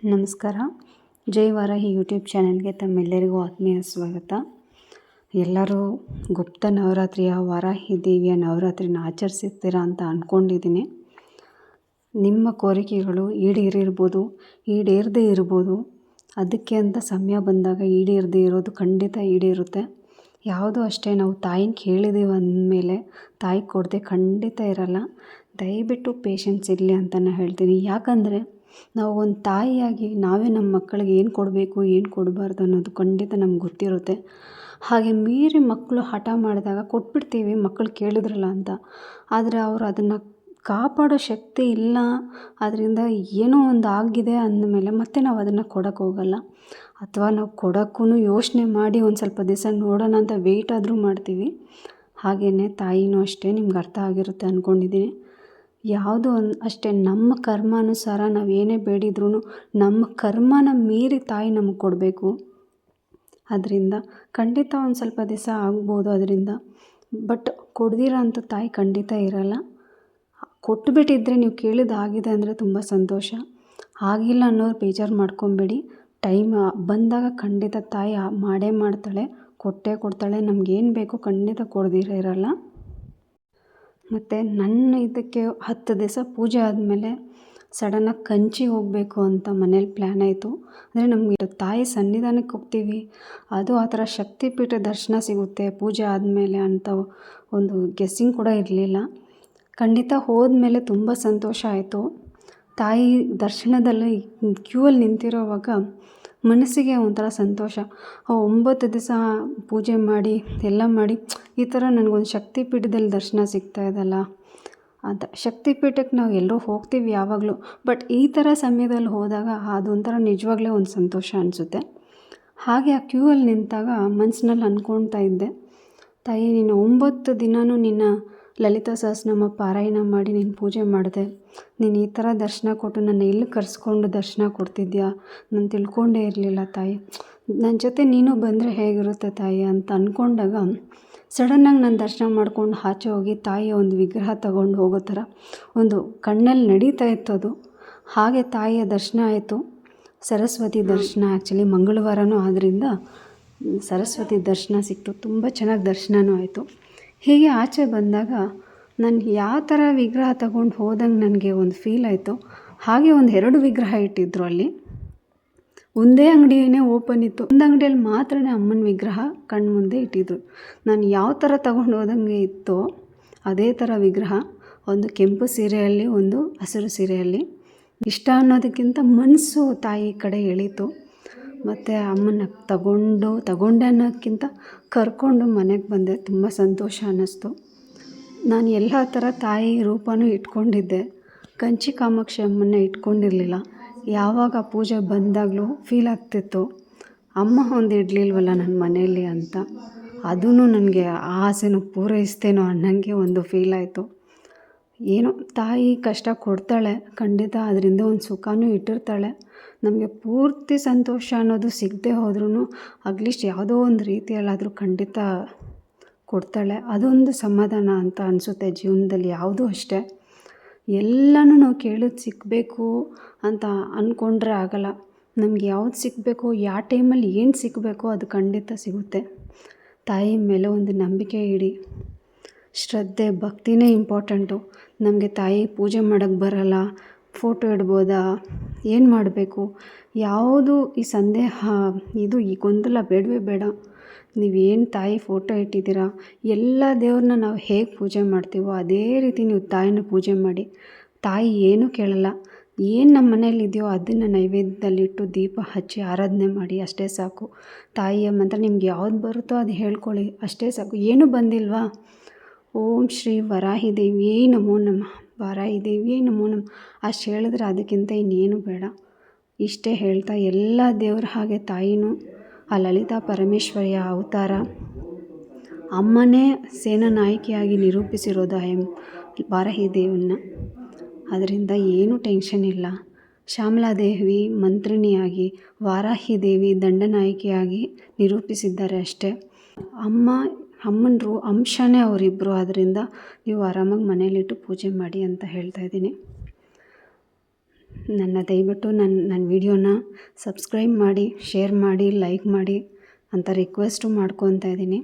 ನಮಸ್ಕಾರ. ಜೈ ವಾರಾಹಿ ಯೂಟ್ಯೂಬ್ ಚಾನೆಲ್ಗೆ ತಮ್ಮೆಲ್ಲರಿಗೂ ಆತ್ಮೀಯ ಸ್ವಾಗತ. ಎಲ್ಲರೂ ಗುಪ್ತ ನವರಾತ್ರಿಯ ವಾರಾಹಿ ದೇವಿಯ ನವರಾತ್ರಿನ ಆಚರಿಸಿರ್ತೀರ ಅಂತ ಅಂದ್ಕೊಂಡಿದ್ದೀನಿ. ನಿಮ್ಮ ಕೋರಿಕೆಗಳು ಈಡೇರಿರ್ಬೋದು, ಈಡೇರದೇ ಇರ್ಬೋದು. ಅದಕ್ಕೆ ಅಂತ ಸಮಯ ಬಂದಾಗ ಈಡೇರದೇ ಇರೋದು ಖಂಡಿತ ಈಡೇರುತ್ತೆ. ಯಾವುದೂ ಅಷ್ಟೇ, ನಾವು ತಾಯಿನ ಕೇಳಿದ್ದೀವಿ ಅಂದಮೇಲೆ ತಾಯಿ ಕೊಡದೆ ಖಂಡಿತ ಇರಲ್ಲ. ದಯವಿಟ್ಟು ಪೇಷನ್ಸ್ ಇರಲಿ ಅಂತ ನಾನು ಹೇಳ್ತೀನಿ. ಯಾಕಂದರೆ ನಾವು ಒಂದು ತಾಯಿಯಾಗಿ ನಾವೇ ನಮ್ಮ ಮಕ್ಕಳಿಗೆ ಏನು ಕೊಡಬೇಕು, ಏನು ಕೊಡಬಾರ್ದು ಅನ್ನೋದು ಖಂಡಿತ ನಮ್ಗೆ ಗೊತ್ತಿರುತ್ತೆ. ಹಾಗೆ ಮೀರಿ ಮಕ್ಕಳು ಹಠ ಮಾಡಿದಾಗ ಕೊಟ್ಬಿಡ್ತೀವಿ, ಮಕ್ಕಳು ಕೇಳಿದ್ರಲ್ಲ ಅಂತ. ಆದರೆ ಅವರು ಅದನ್ನು ಕಾಪಾಡೋ ಶಕ್ತಿ ಇಲ್ಲ, ಅದರಿಂದ ಏನೋ ಒಂದು ಆಗಿದೆ ಅಂದಮೇಲೆ ಮತ್ತೆ ನಾವು ಅದನ್ನು ಕೊಡೋಕ್ಕೆ ಹೋಗಲ್ಲ. ಅಥವಾ ನಾವು ಕೊಡೋಕ್ಕೂ ಯೋಚನೆ ಮಾಡಿ ಒಂದು ಸ್ವಲ್ಪ ದಿವಸ ನೋಡೋಣ ಅಂತ ವೆಯ್ಟ್ ಆದರೂ ಮಾಡ್ತೀವಿ. ಹಾಗೆಯೇ ತಾಯಿನೂ ಅಷ್ಟೇ, ನಿಮ್ಗೆ ಅರ್ಥ ಆಗಿರುತ್ತೆ ಅಂದ್ಕೊಂಡಿದ್ದೀನಿ. ಯಾವುದೋ ಒಂದು ಅಷ್ಟೇ, ನಮ್ಮ ಕರ್ಮಾನುಸಾರ ನಾವು ಏನೇ ಬೇಡಿದ್ರೂ ನಮ್ಮ ಕರ್ಮನ ಮೀರಿ ತಾಯಿ ನಮಗೆ ಕೊಡಬೇಕು. ಅದರಿಂದ ಖಂಡಿತ ಒಂದು ಸ್ವಲ್ಪ ದಿವಸ ಆಗ್ಬೋದು ಅದರಿಂದ. ಬಟ್ ಕೊಡ್ದಿರೋ ಅಂಥ ತಾಯಿ ಖಂಡಿತ ಇರಲ್ಲ. ಕೊಟ್ಟುಬಿಟ್ಟಿದ್ರೆ ನೀವು ಕೇಳಿದಾಗಿದೆ ಅಂದರೆ ತುಂಬ ಸಂತೋಷ. ಆಗಿಲ್ಲ ಅನ್ನೋರು ಬೇಜಾರು ಮಾಡ್ಕೊಬೇಡಿ. ಟೈಮ್ ಬಂದಾಗ ಖಂಡಿತ ತಾಯಿ ಮಾಡೇ ಮಾಡ್ತಾಳೆ, ಕೊಟ್ಟೇ ಕೊಡ್ತಾಳೆ. ನಮಗೇನು ಬೇಕೋ ಖಂಡಿತ ಕೊಡ್ದಿರ ಇರಲ್ಲ. ಮತ್ತು ನನ್ನ ಇದಕ್ಕೆ 10 ದಿವಸ ಪೂಜೆ ಆದಮೇಲೆ ಸಡನ್ನಾಗಿ ಕಂಚಿಗೆ ಹೋಗಬೇಕು ಅಂತ ಮನೇಲಿ ಪ್ಲ್ಯಾನ್ ಆಯಿತು. ಅಂದರೆ ನಮಗೆ ತಾಯಿ ಸನ್ನಿಧಾನಕ್ಕೆ ಹೋಗ್ತೀವಿ, ಅದು ಆ ಥರ ಶಕ್ತಿಪೀಠ ದರ್ಶನ ಸಿಗುತ್ತೆ ಪೂಜೆ ಆದಮೇಲೆ ಅಂತ ಒಂದು ಗೆಸ್ಸಿಂಗ್ ಕೂಡ ಇರಲಿಲ್ಲ. ಖಂಡಿತ ಹೋದ್ಮೇಲೆ ತುಂಬ ಸಂತೋಷ ಆಯಿತು. ತಾಯಿ ದರ್ಶನದಲ್ಲಿ ಕ್ಯೂವಲ್ಲಿ ನಿಂತಿರೋವಾಗ ಮನಸ್ಸಿಗೆ ಒಂಥರ ಸಂತೋಷ. 9 ದಿವಸ ಪೂಜೆ ಮಾಡಿ ಎಲ್ಲ ಮಾಡಿ ಈ ಥರ ನನಗೊಂದು ಶಕ್ತಿಪೀಠದಲ್ಲಿ ದರ್ಶನ ಸಿಗ್ತಾಯಿದ್ದಲ್ಲ ಅಂತ. ಶಕ್ತಿಪೀಠಕ್ಕೆ ನಾವು ಎಲ್ಲರೂ ಹೋಗ್ತೀವಿ ಯಾವಾಗಲೂ, ಬಟ್ ಈ ಥರ ಸಮಯದಲ್ಲಿ ಹೋದಾಗ ಅದೊಂಥರ ನಿಜವಾಗ್ಲೂ ಒಂದು ಸಂತೋಷ ಅನಿಸುತ್ತೆ. ಹಾಗೆ ಆ ಕ್ಯೂವಲ್ಲಿ ನಿಂತಾಗ ಮನಸ್ಸಿನಲ್ಲಿ ಅಂದ್ಕೊಳ್ತಾ ಇದ್ದೆ, ತಾಯಿ ನೀನು 9 ದಿನವೂ ನಿನ್ನ ಲಲಿತಾ ಸಹಸ್ರನಾಮ ಪಾರಾಯಣ ಮಾಡಿ ನೀನು ಪೂಜೆ ಮಾಡಿದೆ. ನೀನು ಈ ಥರ ದರ್ಶನ ಕೊಟ್ಟು ನನ್ನ ಇಲ್ಲಿ ಕರೆಸ್ಕೊಂಡು ದರ್ಶನ ಕೊಡ್ತಿದ್ಯಾ, ನಾನು ತಿಳ್ಕೊಂಡೇ ಇರಲಿಲ್ಲ ತಾಯಿ. ನನ್ನ ಜೊತೆ ನೀನು ಬಂದರೆ ಹೇಗಿರುತ್ತೆ ತಾಯಿ ಅಂತ ಅಂದ್ಕೊಂಡಾಗ ಸಡನ್ನಾಗಿ ನಾನು ದರ್ಶನ ಮಾಡ್ಕೊಂಡು ಆಚೆ ಹೋಗಿ ತಾಯಿಯ ಒಂದು ವಿಗ್ರಹ ತಗೊಂಡು ಹೋಗೋ ಥರ ಒಂದು ಕಣ್ಣಲ್ಲಿ ನಡೀತಾ ಇತ್ತು ಅದು. ಹಾಗೆ ತಾಯಿಯ ದರ್ಶನ ಆಯಿತು. ಸರಸ್ವತಿ ದರ್ಶನ ಆ್ಯಕ್ಚುಲಿ ಮಂಗಳವಾರನೂ ಆದ್ದರಿಂದ ಸರಸ್ವತಿ ದರ್ಶನ ಸಿಕ್ತು. ತುಂಬ ಚೆನ್ನಾಗಿ ದರ್ಶನವೂ ಆಯಿತು. ಹೀಗೆ ಆಚೆ ಬಂದಾಗ ನಾನು ಯಾವ ಥರ ವಿಗ್ರಹ ತಗೊಂಡು ಹೋದಂಗೆ ನನಗೆ ಒಂದು ಫೀಲ್ ಆಯಿತು. ಹಾಗೆ ಒಂದು 2 ವಿಗ್ರಹ ಇಟ್ಟಿದ್ದರು ಅಲ್ಲಿ. ಒಂದೇ ಅಂಗಡಿಯೇ ಓಪನ್ ಇತ್ತು. ಒಂದು ಅಂಗಡಿಯಲ್ಲಿ ಮಾತ್ರ ಅಮ್ಮನ ವಿಗ್ರಹ ಕಣ್ಣು ಮುಂದೆ ಇಟ್ಟಿದ್ರು. ನಾನು ಯಾವ ಥರ ತಗೊಂಡು ಹೋದಂಗೆ ಇತ್ತೋ ಅದೇ ಥರ ವಿಗ್ರಹ, ಒಂದು ಕೆಂಪು ಸೀರೆಯಲ್ಲಿ, ಒಂದು ಹಸಿರು ಸೀರೆಯಲ್ಲಿ. ಇಷ್ಟ ಅನ್ನೋದಕ್ಕಿಂತ ಮನಸ್ಸು ತಾಯಿ ಕಡೆ ಎಳೀತು. ಮತ್ತು ಅಮ್ಮನ ತಗೊಂಡೆ ಅನ್ನೋಕ್ಕಿಂತ ಕರ್ಕೊಂಡು ಮನೆಗೆ ಬಂದೆ. ತುಂಬ ಸಂತೋಷ ಅನ್ನಿಸ್ತು. ನಾನು ಎಲ್ಲ ಥರ ತಾಯಿ ರೂಪನೂ ಇಟ್ಕೊಂಡಿದ್ದೆ, ಕಂಚಿ ಕಾಮಾಕ್ಷಿ ಅಮ್ಮನ್ನ ಇಟ್ಕೊಂಡಿರಲಿಲ್ಲ. ಯಾವಾಗ ಪೂಜೆ ಬಂದಾಗಲೂ ಫೀಲ್ ಆಗ್ತಿತ್ತು, ಅಮ್ಮ ಒಂದು ಇಡಲಿಲ್ವಲ್ಲ ನನ್ನ ಮನೆಯಲ್ಲಿ ಅಂತ. ಅದೂ ನನಗೆ ಆ ಆಸೆನೂ ಪೂರೈಸ್ತೇನೋ ಅನ್ನೋಂಗೆ ಒಂದು ಫೀಲ್ ಆಯಿತು. ಏನೋ ತಾಯಿ ಕಷ್ಟ ಕೊಡ್ತಾಳೆ ಖಂಡಿತ, ಅದರಿಂದ ಒಂದು ಸುಖನೂ ಇಟ್ಟಿರ್ತಾಳೆ. ನಮಗೆ ಪೂರ್ತಿ ಸಂತೋಷ ಅನ್ನೋದು ಸಿಗದೆ ಹೋದ್ರೂ ಅಟ್ಲೀಸ್ಟ್ ಯಾವುದೋ ಒಂದು ರೀತಿಯಲ್ಲಾದರೂ ಖಂಡಿತ ಕೊಡ್ತಾಳೆ. ಅದೊಂದು ಸಮಾಧಾನ ಅಂತ ಅನಿಸುತ್ತೆ ಜೀವನದಲ್ಲಿ. ಯಾವುದೂ ಅಷ್ಟೇ, ಎಲ್ಲನೂ ನಾವು ಕೇಳೋದು ಸಿಗಬೇಕು ಅಂತ ಅಂದ್ಕೊಂಡ್ರೆ ಆಗಲ್ಲ. ನಮ್ಗೆ ಯಾವ್ದು ಸಿಗಬೇಕು, ಯಾವ ಟೈಮಲ್ಲಿ ಏನು ಸಿಗಬೇಕು ಅದು ಖಂಡಿತ ಸಿಗುತ್ತೆ. ತಾಯಿ ಮೇಲೆ ಒಂದು ನಂಬಿಕೆ ಇಡಿ. ಶ್ರದ್ಧೆ ಭಕ್ತಿನೇ ಇಂಪಾರ್ಟೆಂಟು. ನಮಗೆ ತಾಯಿ ಪೂಜೆ ಮಾಡೋಕ್ಕೆ ಬರಲ್ಲ, ಫೋಟೋ ಇಡ್ಬೋದಾ, ಏನು ಮಾಡಬೇಕು, ಯಾವುದು ಈ ಸಂದೇಹ, ಇದು ಈ ಗೊಂದಲ ಬೇಡವೇ ಬೇಡ. ನೀವೇನು ತಾಯಿ ಫೋಟೋ ಇಟ್ಟಿದ್ದೀರಾ, ಎಲ್ಲ ದೇವ್ರನ್ನ ನಾವು ಹೇಗೆ ಪೂಜೆ ಮಾಡ್ತೀವೋ ಅದೇ ರೀತಿ ನೀವು ತಾಯಿನ ಪೂಜೆ ಮಾಡಿ. ತಾಯಿ ಏನೂ ಕೇಳಲ್ಲ. ಏನು ನಮ್ಮ ಮನೇಲಿದೆಯೋ ಅದನ್ನು ನೈವೇದ್ಯದಲ್ಲಿಟ್ಟು ದೀಪ ಹಚ್ಚಿ ಆರಾಧನೆ ಮಾಡಿ, ಅಷ್ಟೇ ಸಾಕು. ತಾಯಿಯ ಮಂತ್ರ ನಿಮ್ಗೆ ಯಾವ್ದು ಬರುತ್ತೋ ಅದು ಹೇಳ್ಕೊಳ್ಳಿ, ಅಷ್ಟೇ ಸಾಕು. ಏನೂ ಬಂದಿಲ್ವಾ, ಓಂ ಶ್ರೀ ವಾರಾಹಿ ದೇವಿಯೇ ನಮೋ ನಮಃ, ವಾರಾಹಿ ದೇವಿಯೇ ನಮೋ ನಮಃ ಅಷ್ಟು ಹೇಳಿದ್ರೆ ಅದಕ್ಕಿಂತ ಇನ್ನೇನು ಬೇಡ. ಇಷ್ಟೇ ಹೇಳ್ತಾ ಎಲ್ಲ ದೇವ್ರ ಹಾಗೆ ತಾಯಿನೂ ಆ ಲಲಿತಾ ಪರಮೇಶ್ವರಿಯ ಅವತಾರ. ಅಮ್ಮನೇ ಸೇನಾ ನಾಯಕಿಯಾಗಿ ನಿರೂಪಿಸಿರೋದು ವಾರಾಹಿ ದೇವಿನ. ಅದರಿಂದ ಏನೂ ಟೆನ್ಷನ್ ಇಲ್ಲ. ಶ್ಯಾಮಲಾದೇವಿ ಮಂತ್ರಿಣಿಯಾಗಿ, ವಾರಾಹಿ ದೇವಿ ದಂಡನಾಯಕಿಯಾಗಿ ನಿರೂಪಿಸಿದ್ದಾರೆ ಅಷ್ಟೇ. ಅಮ್ಮನರು ಅಂಶನೇ ಅವರಿಬ್ಬರು. ಆದ್ದರಿಂದ ನೀವು ಆರಾಮಾಗಿ ಮನೇಲಿಟ್ಟು ಪೂಜೆ ಮಾಡಿ ಅಂತ ಹೇಳ್ತಾಯಿದ್ದೀನಿ. ದಯವಿಟ್ಟು ನನ್ನ ವಿಡಿಯೋನ ಸಬ್ಸ್ಕ್ರೈಬ್ ಮಾಡಿ, ಶೇರ್ ಮಾಡಿ, ಲೈಕ್ ಮಾಡಿ ಅಂತ ರಿಕ್ವೆಸ್ಟು ಮಾಡ್ಕೊತಾ ಇದ್ದೀನಿ.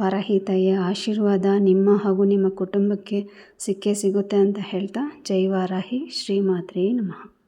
ವಾರಾಹಿ ತಾಯಿಯ ಆಶೀರ್ವಾದ ನಿಮ್ಮ ಹಾಗೂ ನಿಮ್ಮ ಕುಟುಂಬಕ್ಕೆ ಸಿಕ್ಕೇ ಸಿಗುತ್ತೆ ಅಂತ ಹೇಳ್ತಾ, ಜೈ ವಾರಾಹಿ, ಶ್ರೀ ಮಾತ್ರೇ ನಮಃ.